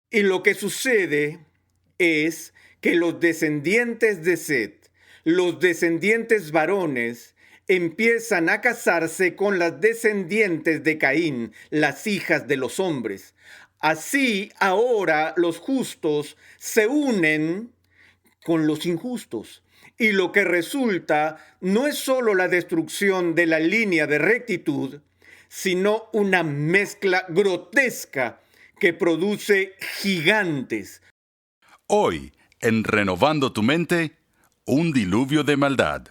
Y lo que sucede es que los descendientes de Set, los descendientes varones, empiezan a casarse con las descendientes de Caín, las hijas de los hombres. Así ahora los justos se unen con los injustos. Y lo que resulta no es solo la destrucción de la línea de rectitud, sino una mezcla grotesca que produce gigantes. Hoy, en Renovando tu Mente, un diluvio de maldad.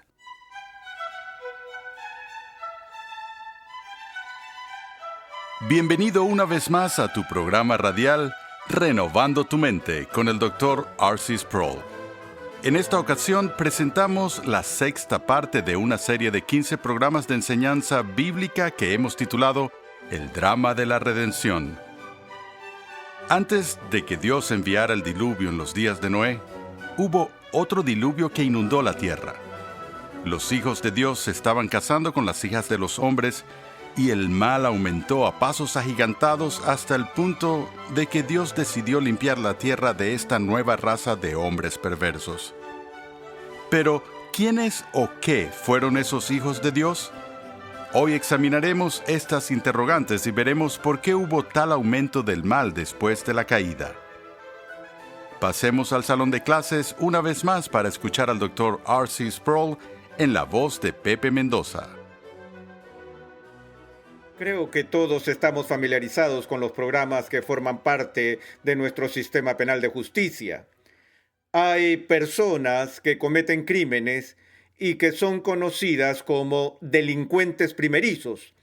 Bienvenido una vez más a tu programa radial Renovando tu Mente con el Dr. R.C. Sproul. En esta ocasión presentamos la sexta parte de una serie de 15 programas de enseñanza bíblica que hemos titulado El drama de la redención. Antes de que Dios enviara el diluvio en los días de Noé, hubo otro diluvio que inundó la tierra. Los hijos de Dios se estaban casando con las hijas de los hombres y el mal aumentó a pasos agigantados hasta el punto de que Dios decidió limpiar la tierra de esta nueva raza de hombres perversos. Pero, ¿quiénes o qué fueron esos hijos de Dios? Hoy examinaremos estas interrogantes y veremos por qué hubo tal aumento del mal después de la caída. Pasemos al salón de clases una vez más para escuchar al Dr. R.C. Sproul en la voz de Pepe Mendoza. Creo que todos estamos familiarizados con los programas que forman parte de nuestro sistema penal de justicia. Hay personas que cometen crímenes y que son conocidas como delincuentes primerizos.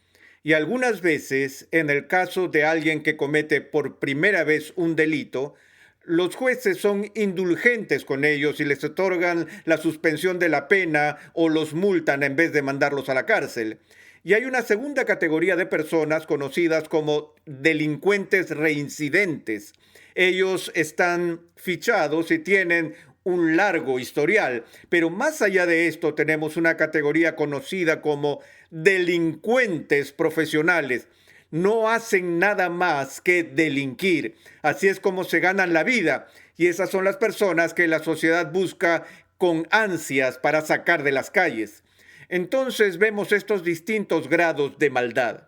Y algunas veces, en el caso de alguien que comete por primera vez un delito, los jueces son indulgentes con ellos y les otorgan la suspensión de la pena o los multan en vez de mandarlos a la cárcel. Y hay una segunda categoría de personas conocidas como delincuentes reincidentes. Ellos están fichados y tienen un largo historial, pero más allá de esto tenemos una categoría conocida como delincuentes profesionales. No hacen nada más que delinquir. Así es como se ganan la vida. Y esas son las personas que la sociedad busca con ansias para sacar de las calles. Entonces vemos estos distintos grados de maldad.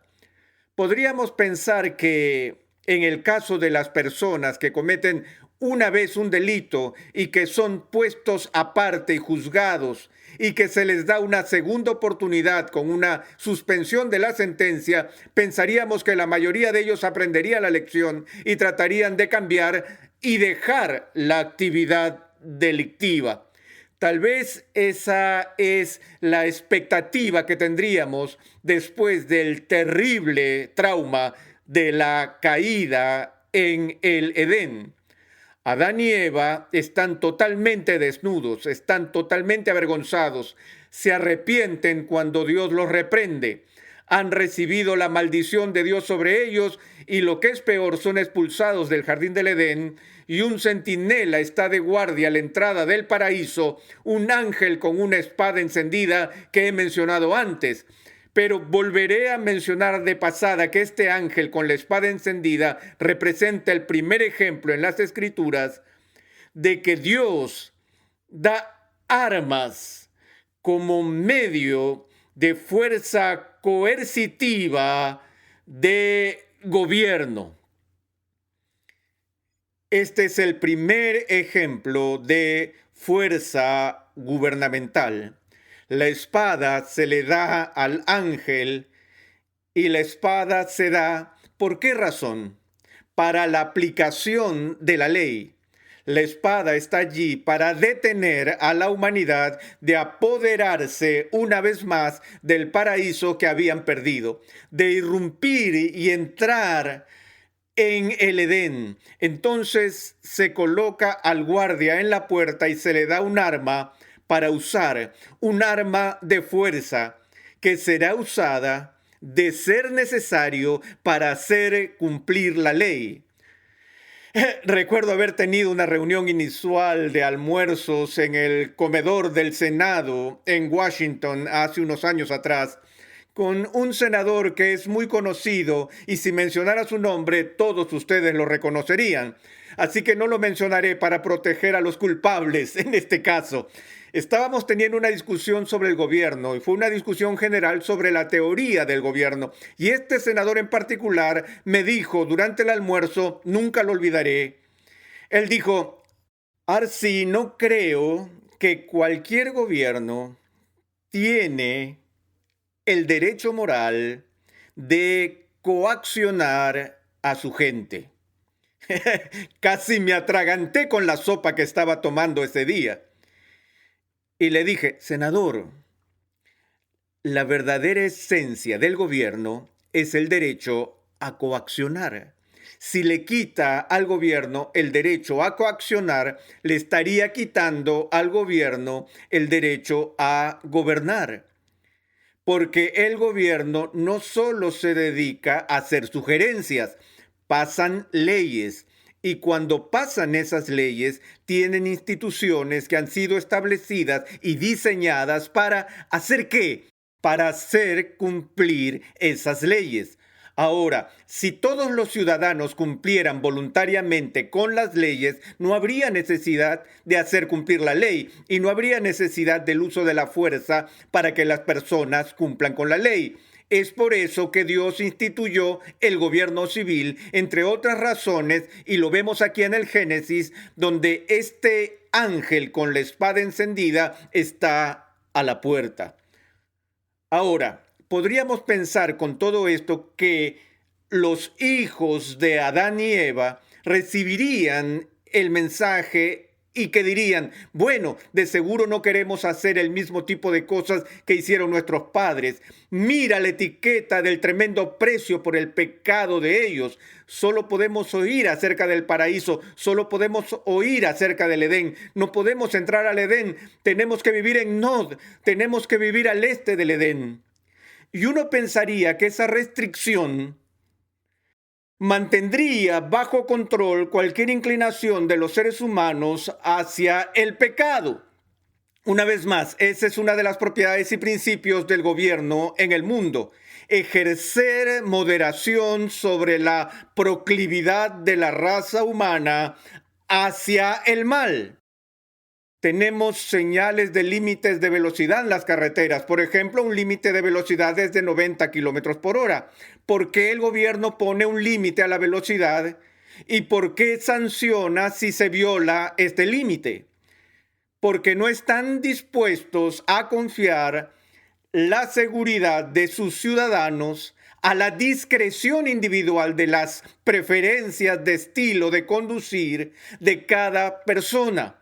Podríamos pensar que en el caso de las personas que cometen una vez un delito y que son puestos aparte y juzgados y que se les da una segunda oportunidad con una suspensión de la sentencia, pensaríamos que la mayoría de ellos aprenderían la lección y tratarían de cambiar y dejar la actividad delictiva. Tal vez esa es la expectativa que tendríamos después del terrible trauma de la caída en el Edén. Adán y Eva están totalmente desnudos, están totalmente avergonzados, se arrepienten cuando Dios los reprende. Han recibido la maldición de Dios sobre ellos y lo que es peor, son expulsados del jardín del Edén y un centinela está de guardia a la entrada del paraíso, un ángel con una espada encendida que he mencionado antes. Pero volveré a mencionar de pasada que este ángel con la espada encendida representa el primer ejemplo en las Escrituras de que Dios da armas como medio de fuerza coercitiva de gobierno. Este es el primer ejemplo de fuerza gubernamental. La espada se le da al ángel y la espada se da, ¿por qué razón? Para la aplicación de la ley. La espada está allí para detener a la humanidad de apoderarse una vez más del paraíso que habían perdido, de irrumpir y entrar en el Edén. Entonces se coloca al guardia en la puerta y se le da un arma para usar, un arma de fuerza que será usada de ser necesario para hacer cumplir la ley. Recuerdo haber tenido una reunión inusual de almuerzos en el comedor del Senado en Washington hace unos años atrás, con un senador que es muy conocido y si mencionara su nombre todos ustedes lo reconocerían. Así que no lo mencionaré para proteger a los culpables en este caso. Estábamos teniendo una discusión sobre el gobierno y fue una discusión general sobre la teoría del gobierno. Y este senador en particular me dijo durante el almuerzo, nunca lo olvidaré, él dijo, Arsi, no creo que cualquier gobierno tiene el derecho moral de coaccionar a su gente. Casi me atraganté con la sopa que estaba tomando ese día. Y le dije, senador, la verdadera esencia del gobierno es el derecho a coaccionar. Si le quita al gobierno el derecho a coaccionar, le estaría quitando al gobierno el derecho a gobernar. Porque el gobierno no solo se dedica a hacer sugerencias, pasan leyes. Y cuando pasan esas leyes, tienen instituciones que han sido establecidas y diseñadas para ¿hacer qué? Para hacer cumplir esas leyes. Ahora, si todos los ciudadanos cumplieran voluntariamente con las leyes, no habría necesidad de hacer cumplir la ley y no habría necesidad del uso de la fuerza para que las personas cumplan con la ley. Es por eso que Dios instituyó el gobierno civil, entre otras razones, y lo vemos aquí en el Génesis, donde este ángel con la espada encendida está a la puerta. Ahora, podríamos pensar con todo esto que los hijos de Adán y Eva recibirían el mensaje y que dirían, bueno, de seguro no queremos hacer el mismo tipo de cosas que hicieron nuestros padres. Mira la etiqueta del tremendo precio por el pecado de ellos. Solo podemos oír acerca del paraíso, solo podemos oír acerca del Edén. No podemos entrar al Edén, tenemos que vivir en Nod, tenemos que vivir al este del Edén. Y uno pensaría que esa restricción mantendría bajo control cualquier inclinación de los seres humanos hacia el pecado. Una vez más, esa es una de las propiedades y principios del gobierno en el mundo. Ejercer moderación sobre la proclividad de la raza humana hacia el mal. Tenemos señales de límites de velocidad en las carreteras. Por ejemplo, un límite de velocidad es de 90 kilómetros por hora. ¿Por qué el gobierno pone un límite a la velocidad? ¿Y por qué sanciona si se viola este límite? Porque no están dispuestos a confiar la seguridad de sus ciudadanos a la discreción individual de las preferencias de estilo de conducir de cada persona.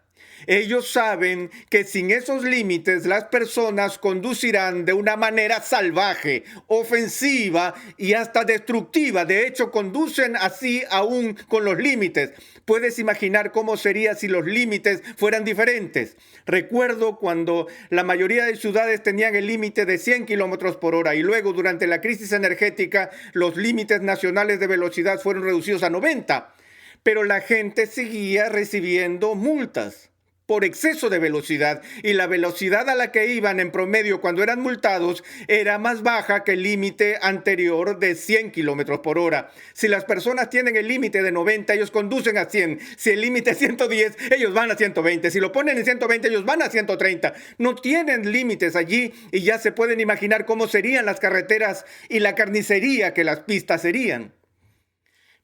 Ellos saben que sin esos límites las personas conducirán de una manera salvaje, ofensiva y hasta destructiva. De hecho, conducen así aún con los límites. Puedes imaginar cómo sería si los límites fueran diferentes. Recuerdo cuando la mayoría de ciudades tenían el límite de 100 kilómetros por hora y luego durante la crisis energética los límites nacionales de velocidad fueron reducidos a 90. Pero la gente seguía recibiendo multas por exceso de velocidad y la velocidad a la que iban en promedio cuando eran multados era más baja que el límite anterior de 100 kilómetros por hora. Si las personas tienen el límite de 90, ellos conducen a 100. Si el límite es 110, ellos van a 120. Si lo ponen en 120, ellos van a 130. No tienen límites allí y ya se pueden imaginar cómo serían las carreteras y la carnicería que las pistas serían.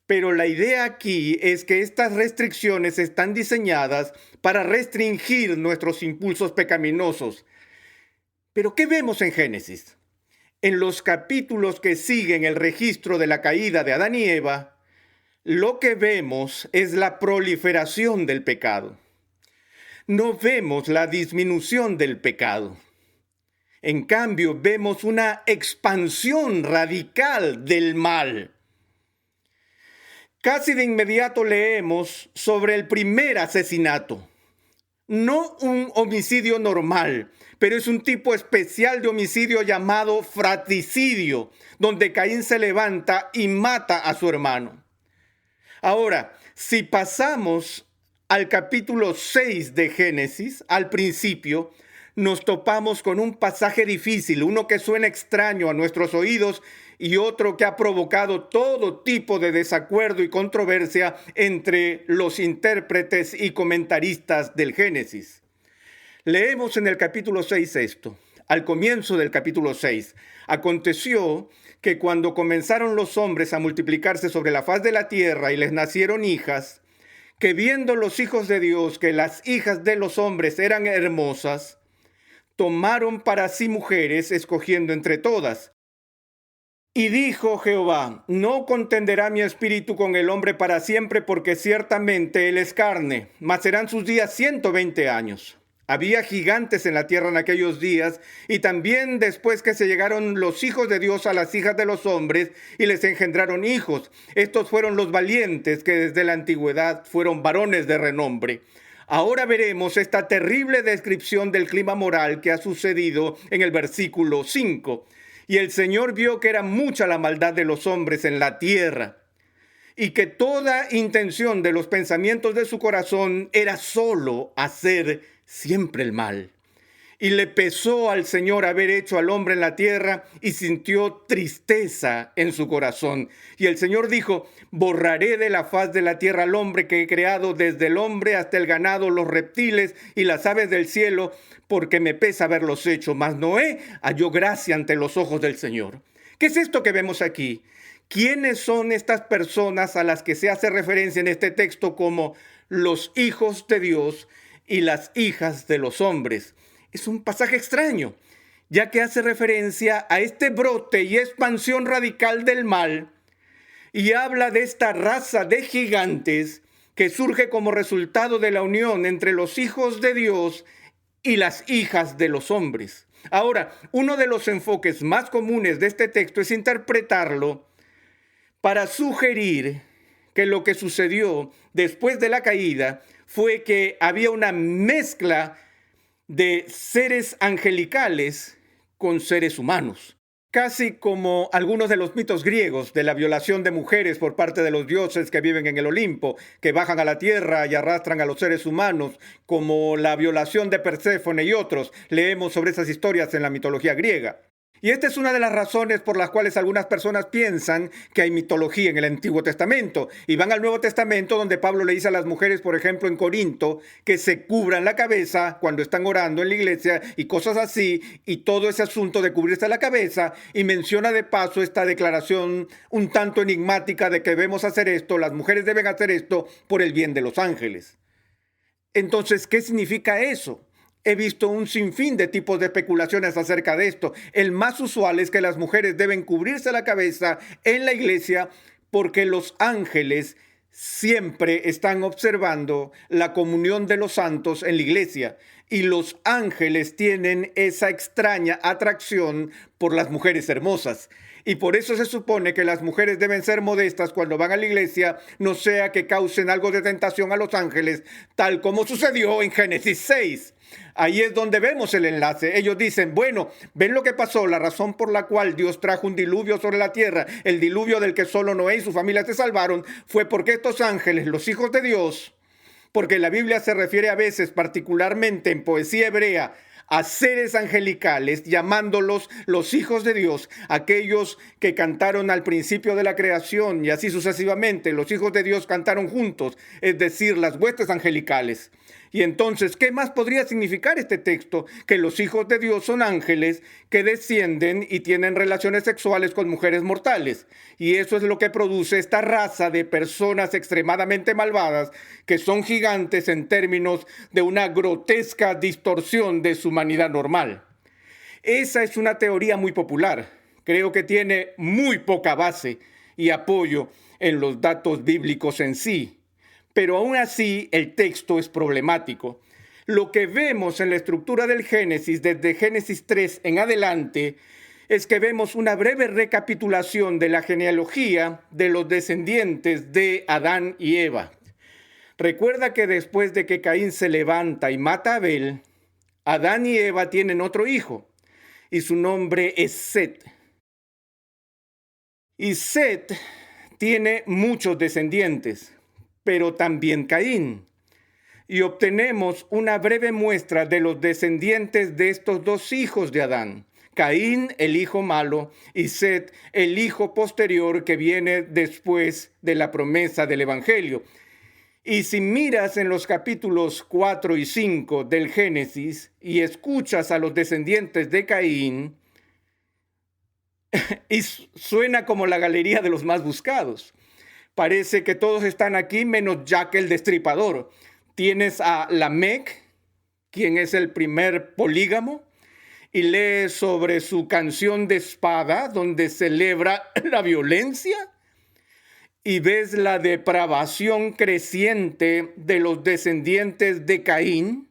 Pero la idea aquí es que estas restricciones están diseñadas para restringir nuestros impulsos pecaminosos. ¿Pero qué vemos en Génesis? En los capítulos que siguen el registro de la caída de Adán y Eva, lo que vemos es la proliferación del pecado. No vemos la disminución del pecado. En cambio, vemos una expansión radical del mal. Casi de inmediato leemos sobre el primer asesinato. No un homicidio normal, pero es un tipo especial de homicidio llamado fratricidio, donde Caín se levanta y mata a su hermano. Ahora, si pasamos al capítulo 6 de Génesis, al principio, nos topamos con un pasaje difícil, uno que suena extraño a nuestros oídos y otro que ha provocado todo tipo de desacuerdo y controversia entre los intérpretes y comentaristas del Génesis. Leemos en el capítulo 6 esto. Al comienzo del capítulo 6, aconteció que cuando comenzaron los hombres a multiplicarse sobre la faz de la tierra y les nacieron hijas, que viendo los hijos de Dios que las hijas de los hombres eran hermosas, tomaron para sí mujeres, escogiendo entre todas. Y dijo Jehová: no contenderá mi espíritu con el hombre para siempre, porque ciertamente él es carne, mas serán sus días 120 años. Había gigantes en la tierra en aquellos días, y también después que se llegaron los hijos de Dios a las hijas de los hombres, y les engendraron hijos. Estos fueron los valientes que desde la antigüedad fueron varones de renombre. Ahora veremos esta terrible descripción del clima moral que ha sucedido en el versículo 5. Y el Señor vio que era mucha la maldad de los hombres en la tierra, y que toda intención de los pensamientos de su corazón era solo hacer siempre el mal. Y le pesó al Señor haber hecho al hombre en la tierra, y sintió tristeza en su corazón. Y el Señor dijo: borraré de la faz de la tierra al hombre que he creado, desde el hombre hasta el ganado, los reptiles y las aves del cielo, porque me pesa haberlos hecho. Mas Noé halló gracia ante los ojos del Señor. ¿Qué es esto que vemos aquí? ¿Quiénes son estas personas a las que se hace referencia en este texto como los hijos de Dios y las hijas de los hombres? Es un pasaje extraño, ya que hace referencia a este brote y expansión radical del mal, y habla de esta raza de gigantes que surge como resultado de la unión entre los hijos de Dios y las hijas de los hombres. Ahora, uno de los enfoques más comunes de este texto es interpretarlo para sugerir que lo que sucedió después de la caída fue que había una mezcla de seres angelicales con seres humanos. Casi como algunos de los mitos griegos de la violación de mujeres por parte de los dioses que viven en el Olimpo, que bajan a la tierra y arrastran a los seres humanos, como la violación de Perséfone y otros. Leemos sobre esas historias en la mitología griega. Y esta es una de las razones por las cuales algunas personas piensan que hay mitología en el Antiguo Testamento y van al Nuevo Testamento, donde Pablo le dice a las mujeres, por ejemplo en Corinto, que se cubran la cabeza cuando están orando en la iglesia y cosas así, y todo ese asunto de cubrirse la cabeza, y menciona de paso esta declaración un tanto enigmática de que debemos hacer esto, las mujeres deben hacer esto por el bien de los ángeles. Entonces, ¿qué significa eso? He visto un sinfín de tipos de especulaciones acerca de esto. El más usual es que las mujeres deben cubrirse la cabeza en la iglesia porque los ángeles siempre están observando la comunión de los santos en la iglesia, y los ángeles tienen esa extraña atracción por las mujeres hermosas. Y por eso se supone que las mujeres deben ser modestas cuando van a la iglesia, no sea que causen algo de tentación a los ángeles, tal como sucedió en Génesis 6. Ahí es donde vemos el enlace. Ellos dicen, bueno, ven lo que pasó, la razón por la cual Dios trajo un diluvio sobre la tierra, el diluvio del que solo Noé y su familia se salvaron, fue porque estos ángeles, los hijos de Dios, porque la Biblia se refiere a veces, particularmente en poesía hebrea, a seres angelicales, llamándolos los hijos de Dios, aquellos que cantaron al principio de la creación, y así sucesivamente, los hijos de Dios cantaron juntos, es decir, las huestes angelicales. Y entonces, ¿qué más podría significar este texto? Que los hijos de Dios son ángeles que descienden y tienen relaciones sexuales con mujeres mortales. Y eso es lo que produce esta raza de personas extremadamente malvadas, que son gigantes en términos de una grotesca distorsión de su humanidad normal. Esa es una teoría muy popular. Creo que tiene muy poca base y apoyo en los datos bíblicos en sí. Pero aún así el texto es problemático. Lo que vemos en la estructura del Génesis, desde Génesis 3 en adelante, es que vemos una breve recapitulación de la genealogía de los descendientes de Adán y Eva. Recuerda que después de que Caín se levanta y mata a Abel, Adán y Eva tienen otro hijo, y su nombre es Set. Y Set tiene muchos descendientes, pero también Caín. y obtenemos una breve muestra de los descendientes de estos dos hijos de Adán. Caín, el hijo malo, y Set, el hijo posterior que viene después de la promesa del Evangelio. Y si miras en los capítulos 4 y 5 del Génesis y escuchas a los descendientes de Caín, y suena como la galería de los más buscados. Parece que todos están aquí menos Jack el Destripador. Tienes a Lamec, quien es el primer polígamo, y lees sobre su canción de espada, donde celebra la violencia, y ves la depravación creciente de los descendientes de Caín.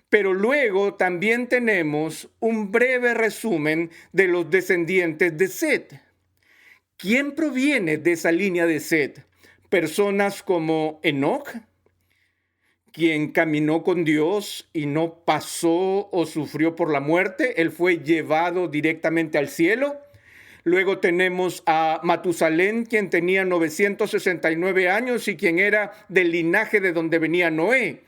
Pero luego también tenemos un breve resumen de los descendientes de Set. ¿Quién proviene de esa línea de Set? Personas como Enoc, quien caminó con Dios y no pasó o sufrió por la muerte. Él fue llevado directamente al cielo. Luego tenemos a Matusalén, quien tenía 969 años y quien era del linaje de donde venía Noé.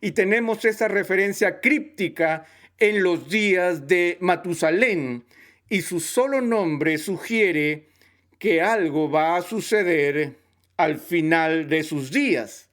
Y tenemos esa referencia críptica en los días de Matusalén. Y su solo nombre sugiere que algo va a suceder al final de sus días.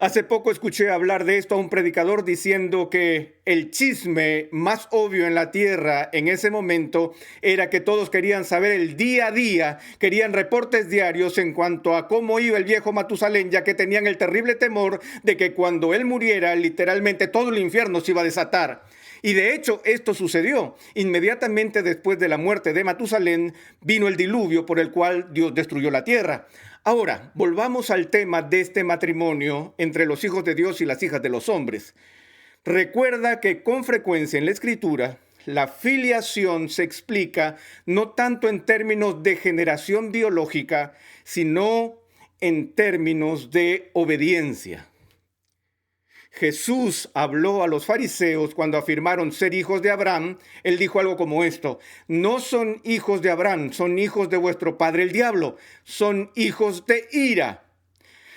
Hace poco escuché hablar de esto a un predicador diciendo que el chisme más obvio en la tierra en ese momento era que todos querían saber el día a día, querían reportes diarios en cuanto a cómo iba el viejo Matusalén, ya que tenían el terrible temor de que cuando él muriera, literalmente todo el infierno se iba a desatar. Y de hecho esto sucedió. Inmediatamente después de la muerte de Matusalén vino el diluvio por el cual Dios destruyó la tierra. Ahora, volvamos al tema de este matrimonio entre los hijos de Dios y las hijas de los hombres. Recuerda que con frecuencia en la Escritura la filiación se explica no tanto en términos de generación biológica, sino en términos de obediencia. Jesús habló a los fariseos cuando afirmaron ser hijos de Abraham. Él dijo algo como esto: no son hijos de Abraham, son hijos de vuestro padre el diablo, son hijos de ira,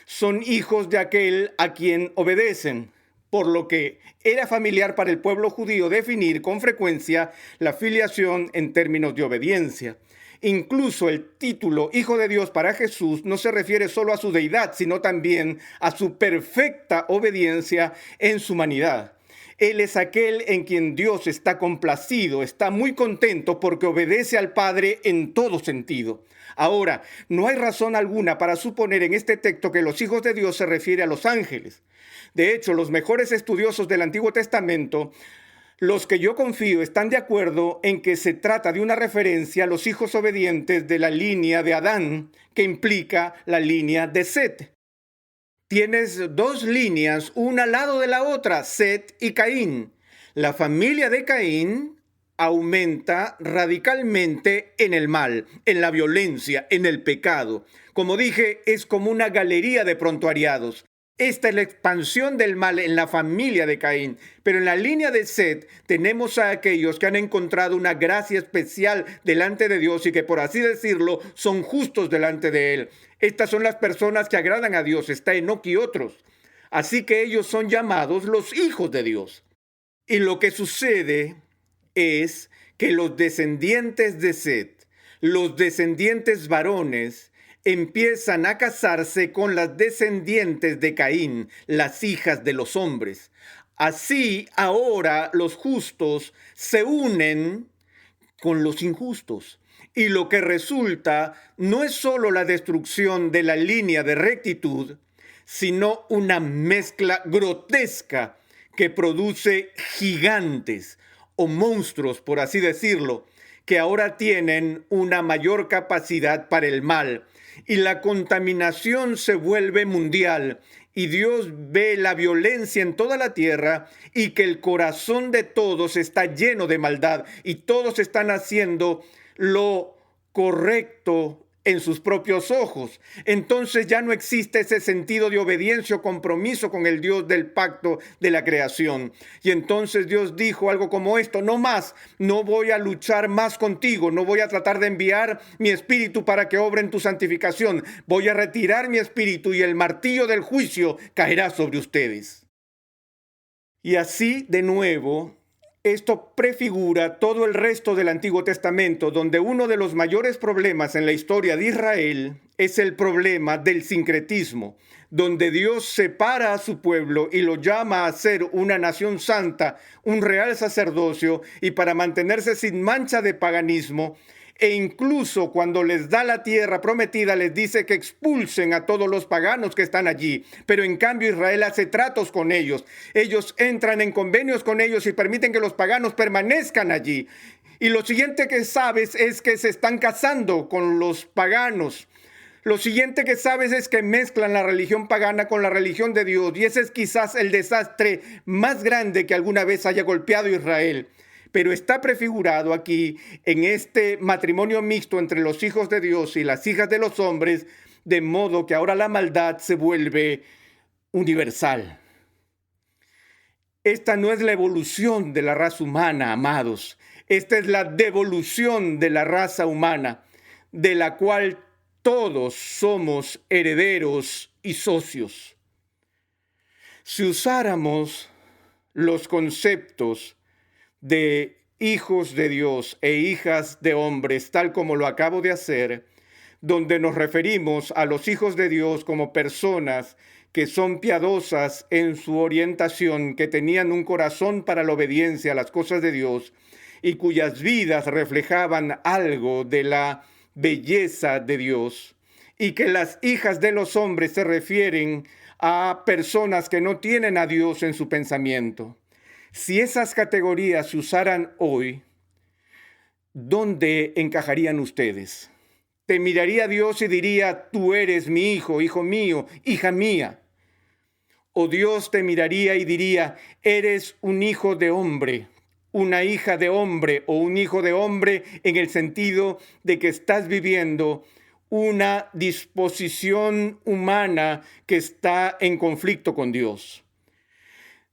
son hijos de aquel a quien obedecen. Por lo que era familiar para el pueblo judío definir con frecuencia la filiación en términos de obediencia. Incluso el título Hijo de Dios para Jesús no se refiere solo a su deidad, sino también a su perfecta obediencia en su humanidad. Él es aquel en quien Dios está complacido, está muy contento porque obedece al Padre en todo sentido. Ahora, no hay razón alguna para suponer en este texto que los hijos de Dios se refiere a los ángeles. De hecho, los mejores estudiosos del Antiguo Testamento, los que yo confío, están de acuerdo en que se trata de una referencia a los hijos obedientes de la línea de Adán, que implica la línea de Set. Tienes dos líneas, una al lado de la otra, Set y Caín. La familia de Caín aumenta radicalmente en el mal, en la violencia, en el pecado. Como dije, es como una galería de prontuariados. Esta es la expansión del mal en la familia de Caín. Pero en la línea de Set tenemos a aquellos que han encontrado una gracia especial delante de Dios y que, por así decirlo, son justos delante de Él. Estas son las personas que agradan a Dios. Está Enoc y otros. Así que ellos son llamados los hijos de Dios. Y lo que sucede es que los descendientes de Set, los descendientes varones, empiezan a casarse con las descendientes de Caín, las hijas de los hombres. Así ahora los justos se unen con los injustos. Y lo que resulta no es solo la destrucción de la línea de rectitud, sino una mezcla grotesca que produce gigantes o monstruos, por así decirlo, que ahora tienen una mayor capacidad para el mal. Y la contaminación se vuelve mundial y Dios ve la violencia en toda la tierra y que el corazón de todos está lleno de maldad y todos están haciendo lo correcto en sus propios ojos. Entonces ya no existe ese sentido de obediencia o compromiso con el Dios del pacto de la creación. Y entonces Dios dijo algo como esto: no más, no voy a luchar más contigo, no voy a tratar de enviar mi espíritu para que obre en tu santificación. Voy a retirar mi espíritu y el martillo del juicio caerá sobre ustedes. Y así, de nuevo, esto prefigura todo el resto del Antiguo Testamento, donde uno de los mayores problemas en la historia de Israel es el problema del sincretismo, donde Dios separa a su pueblo y lo llama a ser una nación santa, un real sacerdocio, y para mantenerse sin mancha de paganismo, e incluso cuando les da la tierra prometida les dice que expulsen a todos los paganos que están allí. Pero en cambio Israel hace tratos con ellos. Ellos entran en convenios con ellos y permiten que los paganos permanezcan allí. Y lo siguiente que sabes es que se están casando con los paganos. Lo siguiente que sabes es que mezclan la religión pagana con la religión de Dios. Y ese es quizás el desastre más grande que alguna vez haya golpeado a Israel. Pero está prefigurado aquí en este matrimonio mixto entre los hijos de Dios y las hijas de los hombres, de modo que ahora la maldad se vuelve universal. Esta no es la evolución de la raza humana, amados. Esta es la devolución de la raza humana, de la cual todos somos herederos y socios. Si usáramos los conceptos de hijos de Dios e hijas de hombres, tal como lo acabo de hacer, donde nos referimos a los hijos de Dios como personas que son piadosas en su orientación, que tenían un corazón para la obediencia a las cosas de Dios y cuyas vidas reflejaban algo de la belleza de Dios, y que las hijas de los hombres se refieren a personas que no tienen a Dios en su pensamiento. Si esas categorías se usaran hoy, ¿dónde encajarían ustedes? Te miraría Dios y diría: tú eres mi hijo, hijo mío, hija mía. O Dios te miraría y diría: eres un hijo de hombre, una hija de hombre, o un hijo de hombre en el sentido de que estás viviendo una disposición humana que está en conflicto con Dios.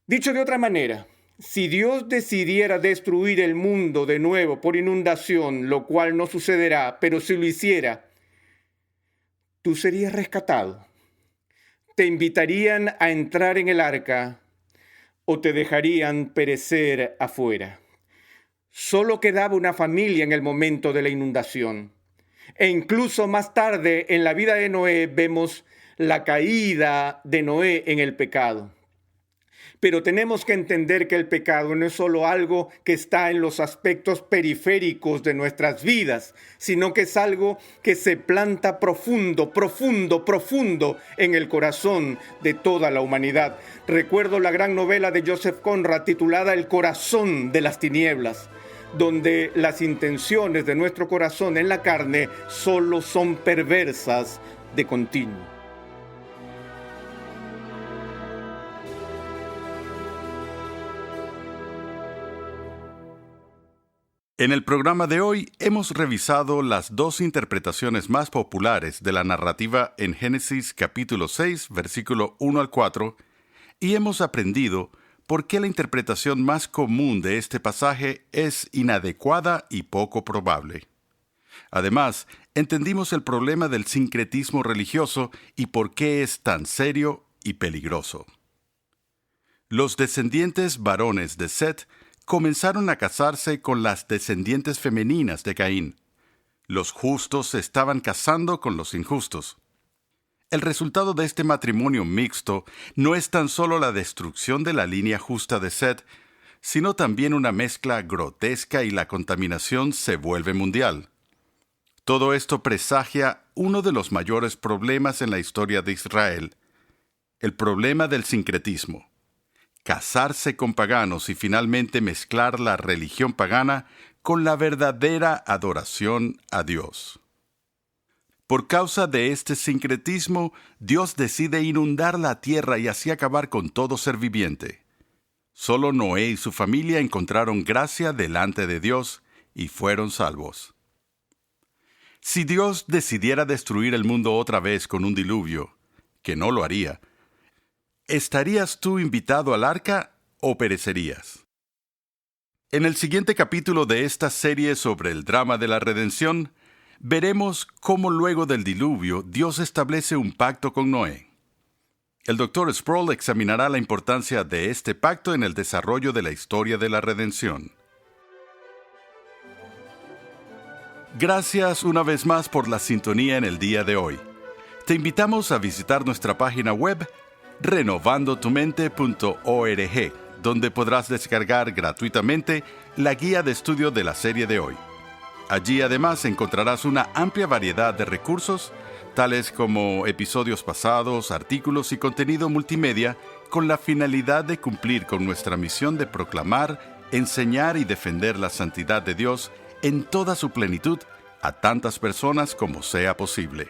Dicho de otra manera, si Dios decidiera destruir el mundo de nuevo por inundación, lo cual no sucederá, pero si lo hiciera, ¿tú serías rescatado? ¿Te invitarían a entrar en el arca o te dejarían perecer afuera? Solo quedaba una familia en el momento de la inundación. E incluso más tarde en la vida de Noé vemos la caída de Noé en el pecado. Pero tenemos que entender que el pecado no es solo algo que está en los aspectos periféricos de nuestras vidas, sino que es algo que se planta profundo, profundo, profundo en el corazón de toda la humanidad. Recuerdo la gran novela de Joseph Conrad titulada El corazón de las tinieblas, donde las intenciones de nuestro corazón en la carne solo son perversas de continuo. En el programa de hoy hemos revisado las dos interpretaciones más populares de la narrativa en Génesis capítulo 6, versículo 1 al 4, y hemos aprendido por qué la interpretación más común de este pasaje es inadecuada y poco probable. Además, entendimos el problema del sincretismo religioso y por qué es tan serio y peligroso. Los descendientes varones de Set comenzaron a casarse con las descendientes femeninas de Caín. Los justos se estaban casando con los injustos. El resultado de este matrimonio mixto no es tan solo la destrucción de la línea justa de Set, sino también una mezcla grotesca y la contaminación se vuelve mundial. Todo esto presagia uno de los mayores problemas en la historia de Israel, el problema del sincretismo. Casarse con paganos y finalmente mezclar la religión pagana con la verdadera adoración a Dios. Por causa de este sincretismo, Dios decide inundar la tierra y así acabar con todo ser viviente. Solo Noé y su familia encontraron gracia delante de Dios y fueron salvos. Si Dios decidiera destruir el mundo otra vez con un diluvio, que no lo haría, ¿estarías tú invitado al arca o perecerías? En el siguiente capítulo de esta serie sobre el drama de la redención, veremos cómo luego del diluvio Dios establece un pacto con Noé. El Dr. Sproul examinará la importancia de este pacto en el desarrollo de la historia de la redención. Gracias una vez más por la sintonía en el día de hoy. Te invitamos a visitar nuestra página web renovandotumente.org, donde podrás descargar gratuitamente la guía de estudio de la serie de hoy. Allí además encontrarás una amplia variedad de recursos, tales como episodios pasados, artículos y contenido multimedia, con la finalidad de cumplir con nuestra misión de proclamar, enseñar y defender la santidad de Dios en toda su plenitud a tantas personas como sea posible.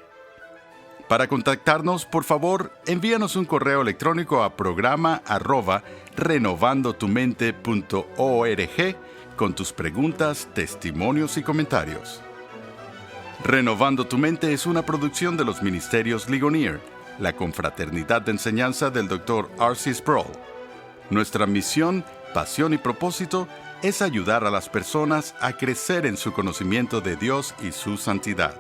Para contactarnos, por favor, envíanos un correo electrónico a programa@renovandotumente.org con tus preguntas, testimonios y comentarios. Renovando tu Mente es una producción de los Ministerios Ligonier, la confraternidad de enseñanza del Dr. R.C. Sproul. Nuestra misión, pasión y propósito es ayudar a las personas a crecer en su conocimiento de Dios y su santidad.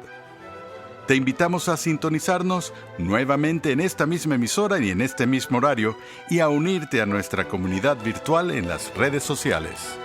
Te invitamos a sintonizarnos nuevamente en esta misma emisora y en este mismo horario y a unirte a nuestra comunidad virtual en las redes sociales.